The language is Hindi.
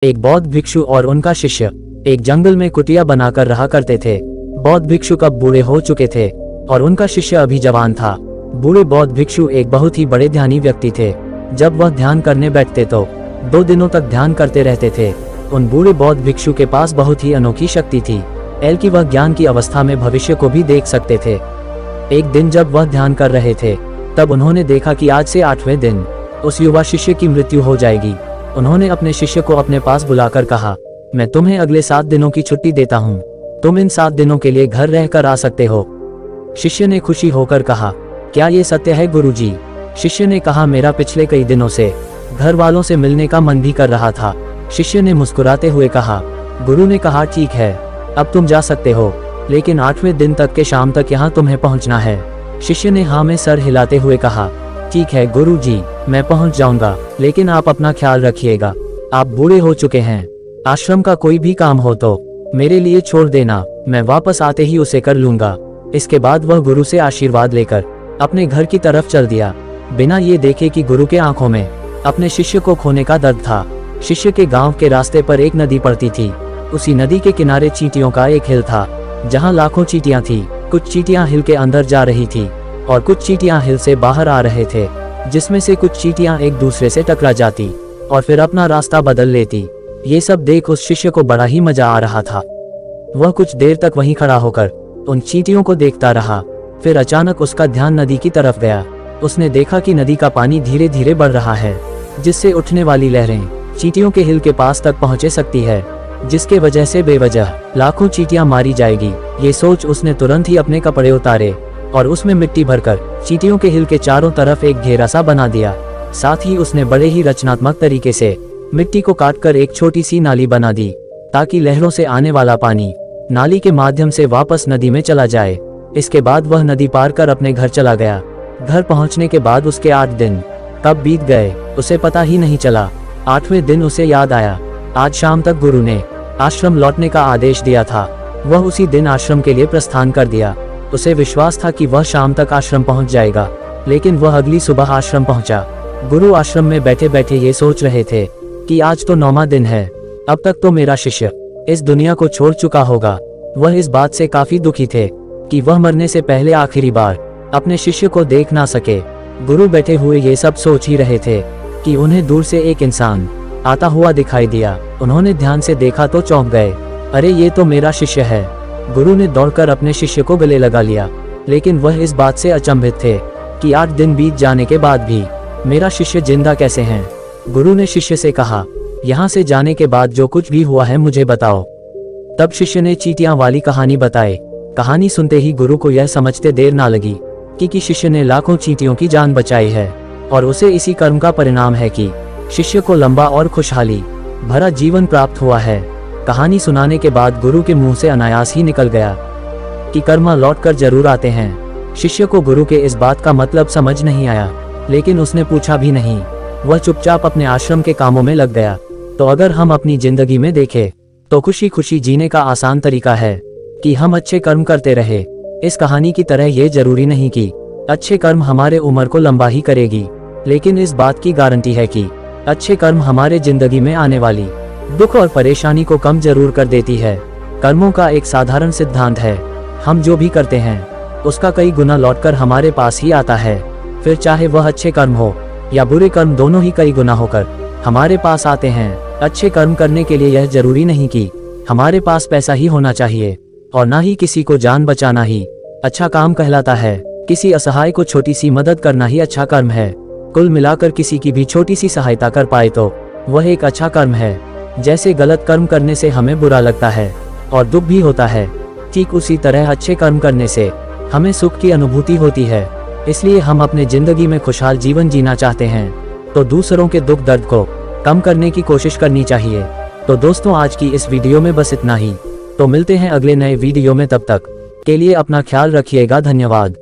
एक बौद्ध भिक्षु और उनका शिष्य एक जंगल में कुटिया बनाकर रहा करते थे। बौद्ध भिक्षु कब बूढ़े हो चुके थे और उनका शिष्य अभी जवान था। बूढ़े बौद्ध भिक्षु एक बहुत ही बड़े ध्यानी व्यक्ति थे। जब वह ध्यान करने बैठते तो 2 दिनों तक ध्यान करते रहते थे। उन बूढ़े बौद्ध भिक्षु के पास बहुत ही अनोखी शक्ति थी कि वह ज्ञान की अवस्था में भविष्य को भी देख सकते थे। एक दिन जब वह ध्यान कर रहे थे तब उन्होंने देखा कि आज से 8वें दिन उस युवा शिष्य की मृत्यु हो जाएगी। उन्होंने अपने शिष्य को अपने पास बुलाकर कहा, मैं तुम्हें अगले 7 दिनों की छुट्टी देता हूँ, तुम इन 7 दिनों के लिए घर रहकर आ सकते हो। शिष्य ने खुशी होकर कहा, क्या ये सत्य है गुरुजी? शिष्य ने कहा, मेरा पिछले कई दिनों से घर वालों से मिलने का मन भी कर रहा था। शिष्य ने मुस्कुराते हुए कहा। गुरु ने कहा, ठीक है, अब तुम जा सकते हो, लेकिन 8वें दिन तक के शाम तक यहाँ तुम्हें पहुँचना है। शिष्य ने हाँ में सर हिलाते हुए कहा, ठीक है गुरुजी, मैं पहुँच जाऊंगा, लेकिन आप अपना ख्याल रखिएगा। आप बूढ़े हो चुके हैं, आश्रम का कोई भी काम हो तो मेरे लिए छोड़ देना, मैं वापस आते ही उसे कर लूंगा। इसके बाद वह गुरु से आशीर्वाद लेकर अपने घर की तरफ चल दिया, बिना ये देखे कि गुरु के आंखों में अपने शिष्य को खोने का दर्द था। शिष्य के गांव के रास्ते पर एक नदी पड़ती थी। उसी नदी के किनारे चींटियों का एक हिल था, जहां लाखों चींटियां थी। कुछ चींटियां हिल के अंदर जा रही थी और कुछ चींटियां हिल से बाहर आ रहे थे, जिसमें से कुछ चींटियां एक दूसरे से टकरा जाती और फिर अपना रास्ता बदल लेती। ये सब देख उस शिष्य को बड़ा ही मजा आ रहा था। वह कुछ देर तक वहीं खड़ा होकर उन चींटियों को देखता रहा। फिर अचानक उसका ध्यान नदी की तरफ गया। उसने देखा कि नदी का पानी धीरे धीरे बढ़ रहा है, जिससे उठने वाली लहरें चींटियों के हिल के पास तक पहुंचे सकती है, जिसके वजह से बेवजह लाखों चींटियां मारी जाएगी। ये सोच उसने तुरंत ही अपने कपड़े उतारे और उसमें मिट्टी भरकर चींटियों के हिल के चारों तरफ एक घेरा सा बना दिया। साथ ही उसने बड़े ही रचनात्मक तरीके से मिट्टी को काटकर एक छोटी सी नाली बना दी, ताकि लहरों से आने वाला पानी नाली के माध्यम से वापस नदी में चला जाए। इसके बाद वह नदी पार कर अपने घर चला गया। घर पहुंचने के बाद उसके 8 दिन कब बीत गए उसे पता ही नहीं चला। 8वें दिन उसे याद आया, आज शाम तक गुरु ने आश्रम लौटने का आदेश दिया था। वह उसी दिन आश्रम के लिए प्रस्थान कर दिया। उसे विश्वास था कि वह शाम तक आश्रम पहुंच जाएगा, लेकिन वह अगली सुबह आश्रम पहुंचा। गुरु आश्रम में बैठे बैठे ये सोच रहे थे कि आज तो 9वां दिन है, अब तक तो मेरा शिष्य इस दुनिया को छोड़ चुका होगा। वह इस बात से काफी दुखी थे कि वह मरने से पहले आखिरी बार अपने शिष्य को देख ना सके। गुरु बैठे हुए ये सब सोच ही रहे थे कि उन्हें दूर से एक इंसान आता हुआ दिखाई दिया। उन्होंने ध्यान से देखा तो चौंक गए, अरे ये तो मेरा शिष्य है। गुरु ने दौड़कर अपने शिष्य को गले लगा लिया, लेकिन वह इस बात से अचंभित थे कि 8 दिन बीत जाने के बाद भी मेरा शिष्य जिंदा कैसे हैं। गुरु ने शिष्य से कहा, यहाँ से जाने के बाद जो कुछ भी हुआ है मुझे बताओ। तब शिष्य ने चींटियां वाली कहानी बताई। कहानी सुनते ही गुरु को यह समझते देर ना लगी कि शिष्य ने लाखों चींटियों की जान बचाई है और उसे इसी कर्म का परिणाम है कि शिष्य को लंबा और खुशहाली भरा जीवन प्राप्त हुआ है। कहानी सुनाने के बाद गुरु के मुंह से अनायास ही निकल गया कि कर्मा लौट कर जरूर आते हैं। शिष्य को गुरु के इस बात का मतलब समझ नहीं आया, लेकिन उसने पूछा भी नहीं। वह चुपचाप अपने आश्रम के कामों में लग गया। तो अगर हम अपनी जिंदगी में देखें तो खुशी खुशी जीने का आसान तरीका है कि हम अच्छे कर्म करते रहे। इस कहानी की तरह ये जरूरी नहीं कि अच्छे कर्म हमारे उम्र को लंबा ही करेगी, लेकिन इस बात की गारंटी है कि अच्छे कर्म हमारे जिंदगी में आने वाली दुख और परेशानी को कम जरूर कर देती है। कर्मों का एक साधारण सिद्धांत है, हम जो भी करते हैं उसका कई गुना लौटकर हमारे पास ही आता है। फिर चाहे वह अच्छे कर्म हो या बुरे कर्म, दोनों ही कई गुना होकर हमारे पास आते हैं। अच्छे कर्म करने के लिए यह जरूरी नहीं कि हमारे पास पैसा ही होना चाहिए और ना ही किसी को जान बचाना ही अच्छा काम कहलाता है। किसी असहाय को छोटी सी मदद करना ही अच्छा कर्म है। कुल मिलाकर किसी की भी छोटी सी सहायता कर पाए तो वह एक अच्छा कर्म है। जैसे गलत कर्म करने से हमें बुरा लगता है और दुख भी होता है, ठीक उसी तरह अच्छे कर्म करने से हमें सुख की अनुभूति होती है। इसलिए हम अपने जिंदगी में खुशहाल जीवन जीना चाहते हैं तो दूसरों के दुख दर्द को कम करने की कोशिश करनी चाहिए। तो दोस्तों, आज की इस वीडियो में बस इतना ही। तो मिलते हैं अगले नए वीडियो में, तब तक के लिए अपना ख्याल रखिएगा। धन्यवाद।